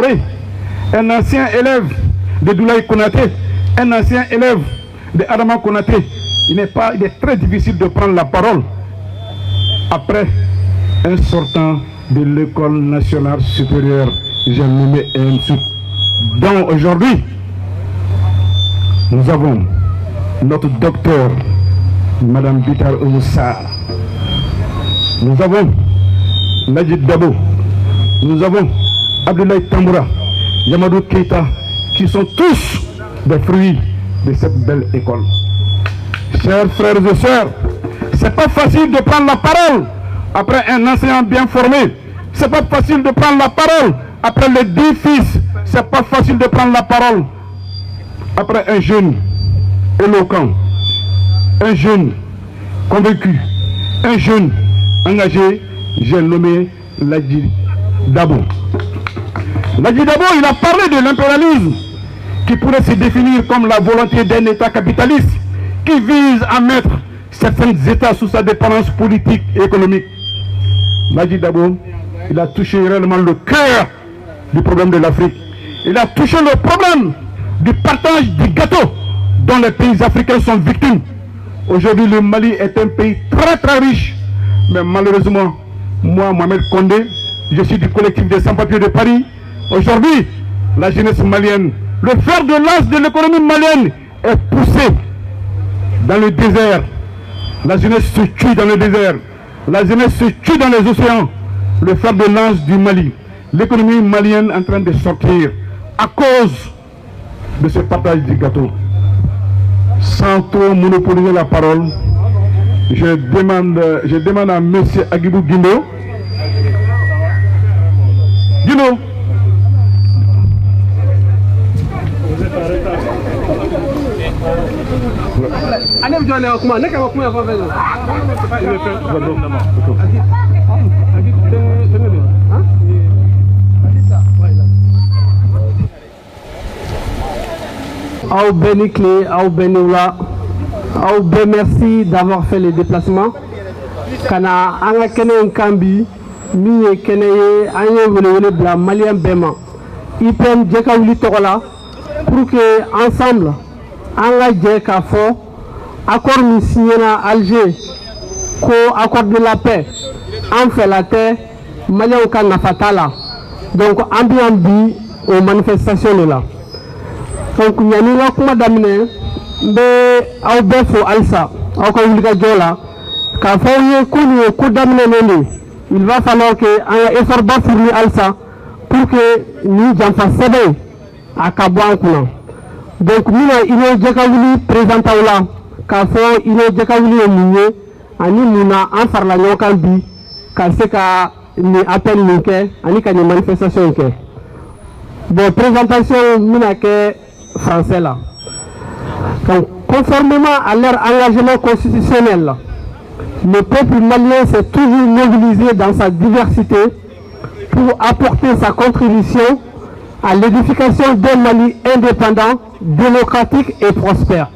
parler. Un ancien élève de Doulaye Konaté, un ancien élève de Adama Konaté. Il est très difficile de prendre la parole après un sortant de l'école nationale supérieure Jean-Noumé EMSU. Donc aujourd'hui, nous avons notre docteur, Madame Bitar Oussar. Nous avons Najib Dabo. Nous avons Abdoulaye Tamboura, Yamadou Keita, qui sont tous des fruits de cette belle école. Chers frères et sœurs, c'est pas facile de prendre la parole après un enseignant bien formé. C'est pas facile de prendre la parole après les 10 fils. C'est pas facile de prendre la parole après un jeune éloquent, un jeune convaincu, un jeune engagé. J'ai nommé Ladji Dabo. Ladji Dabo, il a parlé de l'impérialisme qui pourrait se définir comme la volonté d'un État capitaliste qui vise à mettre certains États sous sa dépendance politique et économique. Ladji Dabo, il a touché réellement le cœur du problème de l'Afrique. Il a touché le problème du partage du gâteau dont les pays africains sont victimes. Aujourd'hui, le Mali est un pays très très riche, mais malheureusement, moi, Mohamed Condé, je suis du collectif des sans-papiers de Paris. Aujourd'hui, la jeunesse malienne, le fer de lance de l'économie malienne est poussé dans le désert. La jeunesse se tue dans le désert. La jeunesse se tue dans les océans. Le fer de lance du Mali. L'économie malienne est en train de sortir à cause de ce partage du gâteau. Sans trop monopoliser la parole, je demande à M. Agibou Guindo. Guindo. Aou Benikle, Aou Benoula, Aou Ben, merci d'avoir fait le déplacement. Kana anga kene nkambi, miye keneye anye wele bla malien bema. IPM djeka wuli tokola pour que ensemble anga djeka fo accord mi signé na Alger ko accord de la paix en fait la terre malien kan nafatala. Donc ambiambi aux manifestations là. Donc yanila kuma damine be au befo alsa au ko wulika jola ka fawye kuni ko damine nene. Il va falloir que un effort bas fourni alsa pour que nous jamfa sebe à Kabouan. Donc nous il jeka wuli présenta là ka fo il jeka wuli munye ani muna en farla nyokan bi ka se ka ni appel ni ke ani ka ni manifestation ke. Bon présentation mina ke français là. Donc, conformément à leur engagement constitutionnel, le peuple malien s'est toujours mobilisé dans sa diversité pour apporter sa contribution à l'édification d'un Mali indépendant, démocratique et prospère.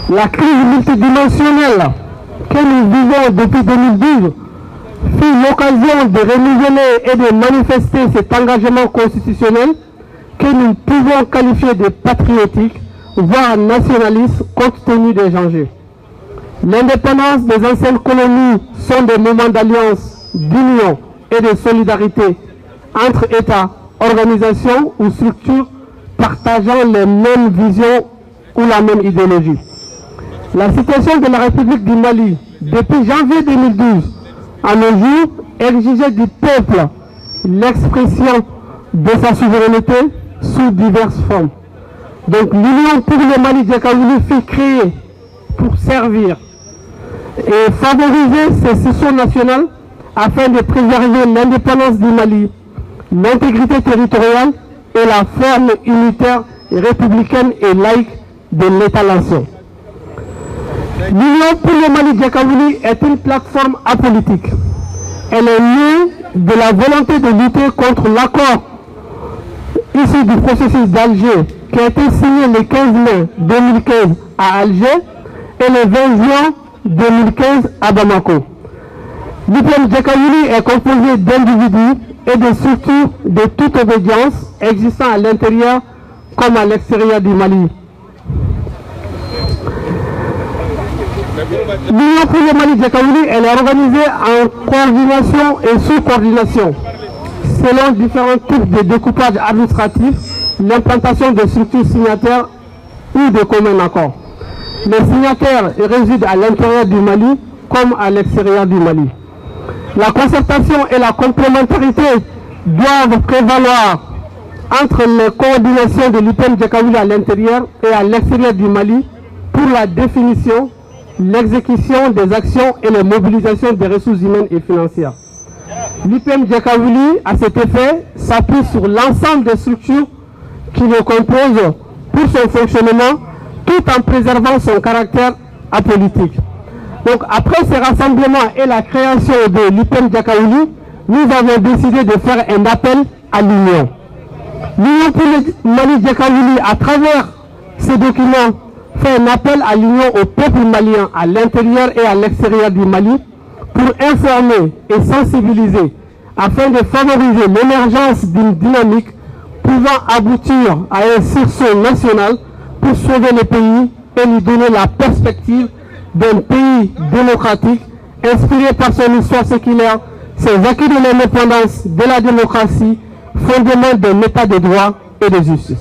La crise multidimensionnelle que nous vivons depuis 2012 fut l'occasion de renouveler et de manifester cet engagement constitutionnel que nous pouvons qualifier de patriotique, voire nationaliste, compte tenu des enjeux. L'indépendance des anciennes colonies sont des moments d'alliance, d'union et de solidarité entre États, organisations ou structures partageant les mêmes visions ou la même idéologie. La situation de la République du Mali, depuis janvier 2012, à nos jours, exigeait du peuple l'expression de sa souveraineté sous diverses formes. Donc l'Union pour le Mali Djakaouli fut créée pour servir et favoriser ces sessions nationales afin de préserver l'indépendance du Mali, l'intégrité territoriale et la forme unitaire républicaine et laïque de l'État-nation. L'Union pour le Mali Djakaouli est une plateforme apolitique. Elle est née de la volonté de lutter contre l'accord issu du processus d'Alger qui a été signé le 15 mai 2015 à Alger et le 20 juin 2015 à Bamako. L'IPM Djakaouli est composé d'individus et des structures de toute obédience existant à l'intérieur comme à l'extérieur du Mali. L'Union pour le Mali Djakaouli, elle est organisée en coordination et sous-coordination, selon différents types de découpage administratif, l'implantation de structures signataires ou de communs accords. Les signataires résident à l'intérieur du Mali comme à l'extérieur du Mali. La concertation et la complémentarité doivent prévaloir entre les coordinations de l'IPM Djakaouli à l'intérieur et à l'extérieur du Mali pour la définition, l'exécution des actions et les mobilisations des ressources humaines et financières. L'IPM Djakaouli, à cet effet, s'appuie sur l'ensemble des structures qui le composent pour son fonctionnement, tout en préservant son caractère apolitique. Donc, après ces rassemblements et la création de l'IPM Djakaouli, nous avons décidé de faire un appel à l'Union. L'Union pour le Mali Djakaouli, à travers ces documents, fait un appel à l'Union au peuple malien à l'intérieur et à l'extérieur du Mali pour informer et sensibiliser afin de favoriser l'émergence d'une dynamique pouvant aboutir à un sursaut national pour sauver le pays et lui donner la perspective d'un pays démocratique inspiré par son histoire séculaire, ses acquis de l'indépendance, de la démocratie, fondement d'un état de droit et de justice.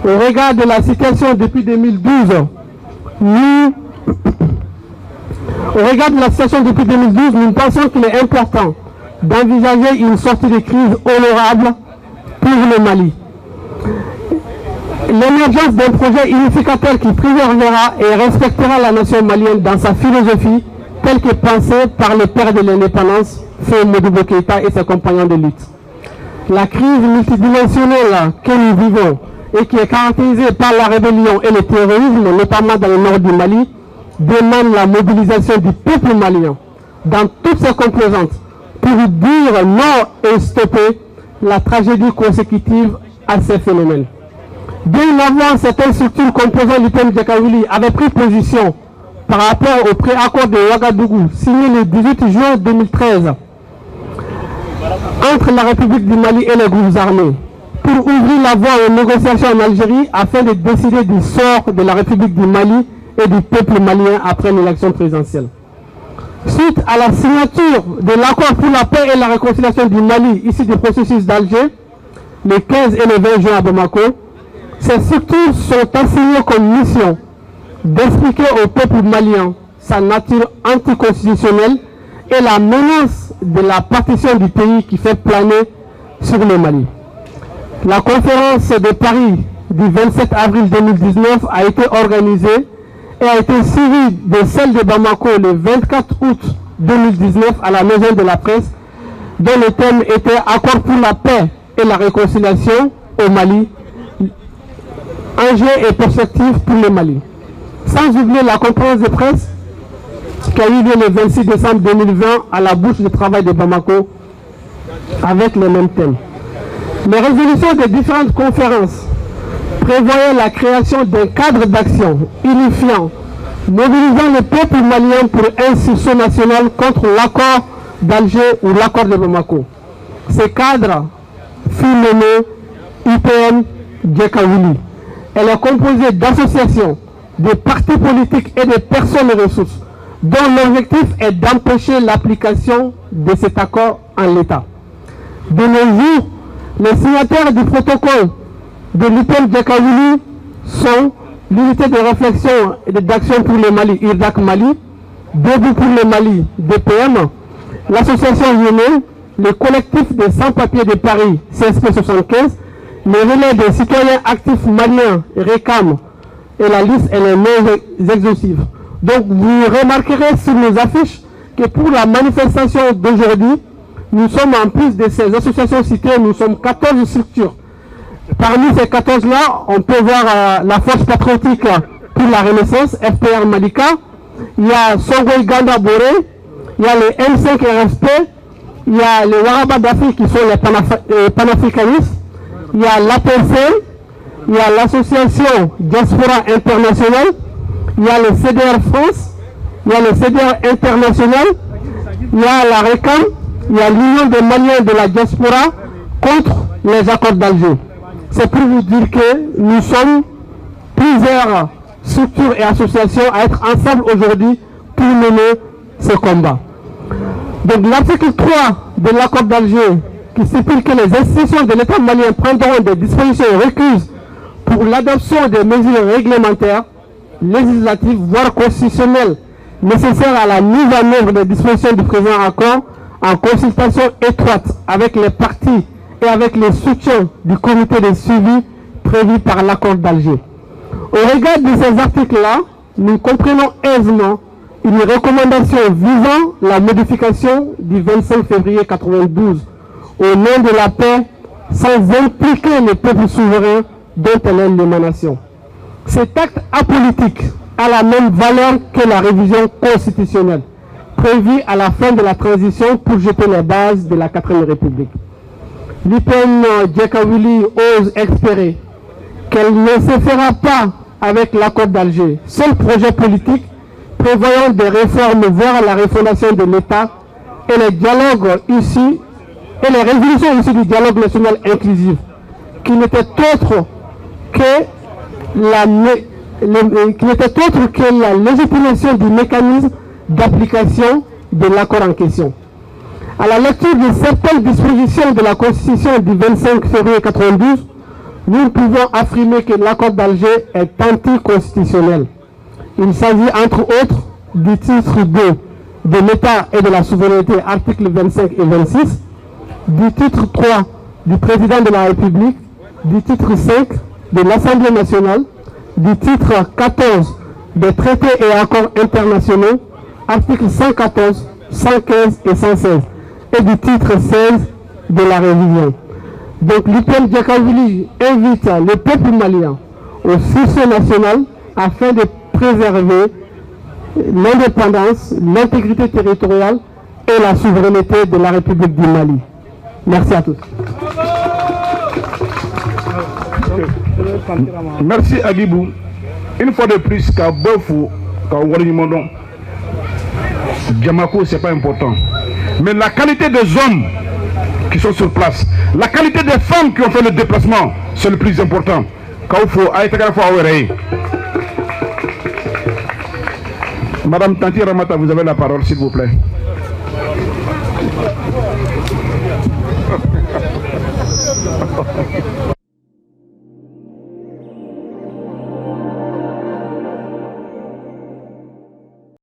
Au regard de la situation depuis 2012, nous pensons qu'il est important d'envisager une sortie de crise honorable pour le Mali. L'émergence d'un projet unificateur qui préservera et respectera la nation malienne dans sa philosophie telle que pensée par le père de l'indépendance, Feu Modibo Keïta et ses compagnons de lutte. La crise multidimensionnelle que nous vivons et qui est caractérisée par la rébellion et le terrorisme, notamment dans le nord du Mali, demande la mobilisation du peuple malien dans toutes ses composantes pour dire non et stopper la tragédie consécutive à ces phénomènes. Bien avant, certaines structures composant l'IPM Djakaouli avaient pris position par rapport au préaccord de Ouagadougou signé le 18 juin 2013 entre la République du Mali et les groupes armés pour ouvrir la voie aux négociations en Algérie afin de décider du sort de la République du Mali et du peuple malien après l'élection présidentielle. Suite à la signature de l'accord pour la paix et la réconciliation du Mali issu du processus d'Alger, les 15 et le 20 juin à Bamako, ces structures sont assignées comme mission d'expliquer au peuple malien sa nature anticonstitutionnelle et la menace de la partition du pays qui fait planer sur le Mali. La conférence de Paris du 27 avril 2019 a été organisée et a été suivie de celle de Bamako le 24 août 2019 à la Maison de la Presse, dont le thème était « Accord pour la paix et la réconciliation au Mali, enjeux et perspectives pour le Mali ». Sans oublier la conférence de presse qui a eu lieu le 26 décembre 2020 à la Bourse de travail de Bamako avec le même thème. Les résolutions des différentes conférences prévoyaient la création d'un cadre d'action unifiant, mobilisant le peuple malien pour un sursaut national contre l'accord d'Alger ou l'accord de Bamako. Ce cadre fut nommé IPM Djakaouli. Elle est composée d'associations, de partis politiques et de personnes ressources, dont l'objectif est d'empêcher l'application de cet accord en l'état. De nos jours, les signataires du protocole de l'IPM Djakaouli sont l'unité de réflexion et d'action pour le Mali, IRDAC Mali, Debout pour le Mali, DPM, l'association Yémen, le collectif des sans-papiers de Paris, CSP 75, le relais des citoyens actifs maliens, RECAM, et la liste elle est non exhaustive. Donc vous remarquerez sur nos affiches que pour la manifestation d'aujourd'hui, nous sommes en plus de ces associations citées, nous sommes 14 structures. Parmi ces 14-là, on peut voir la Force patriotique pour la Renaissance, FPR Malika, il y a Songoï Ganda Boré, il y a les M5 RSP, il y a les Waraba d'Afrique qui sont les panafricanistes, il y a l'APC, il y a l'association Diaspora Internationale, il y a le CDR France, il y a le CDR International, il y a la RECAM, il y a l'Union des Maliens de la diaspora contre les accords d'Alger. C'est pour vous dire que nous sommes plusieurs structures et associations à être ensemble aujourd'hui pour mener ce combat. Donc l'article 3 de l'accord d'Alger qui stipule que les institutions de l'État malien prendront des dispositions requises pour l'adoption des mesures réglementaires, législatives, voire constitutionnelles nécessaires à la mise en œuvre des dispositions du présent accord en consultation étroite avec les partis et avec les soutiens du comité de suivi prévu par l'accord d'Alger. Au regard de ces articles-là, nous comprenons aisément une recommandation visant la modification du 25 février 1992 au nom de la paix sans impliquer les peuples souverains dont elle est l'émanation. Cet acte apolitique a la même valeur que la révision constitutionnelle prévue à la fin de la transition pour jeter les bases de la 4e République. L'IPN Djekawili ose espérer qu'elle ne se fera pas avec l'accord d'Alger, seul projet politique prévoyant des réformes vers la refondation de l'État et les dialogues ici et les résolutions issues du dialogue national inclusif, qui n'était autre que la légitimation du mécanisme d'application de l'accord en question. À la lecture de certaines dispositions de la Constitution du 25 février 1992, nous pouvons affirmer que l'accord d'Alger est anticonstitutionnel. Il s'agit entre autres du titre 2 de l'État et de la souveraineté, articles 25 et 26, du titre 3 du président de la République, du titre 5 de l'Assemblée nationale, du titre 14 des traités et accords internationaux, articles 114, 115 et 116, et du titre 16 de la révision. Donc l'IPN Djekawili invite le peuple malien au sursaut national afin de préserver l'indépendance, l'intégrité territoriale et la souveraineté de la République du Mali. Merci à tous. Merci Agibou. Une fois de plus, qu'à Bofou, qu'à Oualimondon, Djamako, c'est pas important. Mais la qualité des hommes qui sont sur place, la qualité des femmes qui ont fait le déplacement, c'est le plus important. Madame Tanti Ramata, vous avez la parole, s'il vous plaît.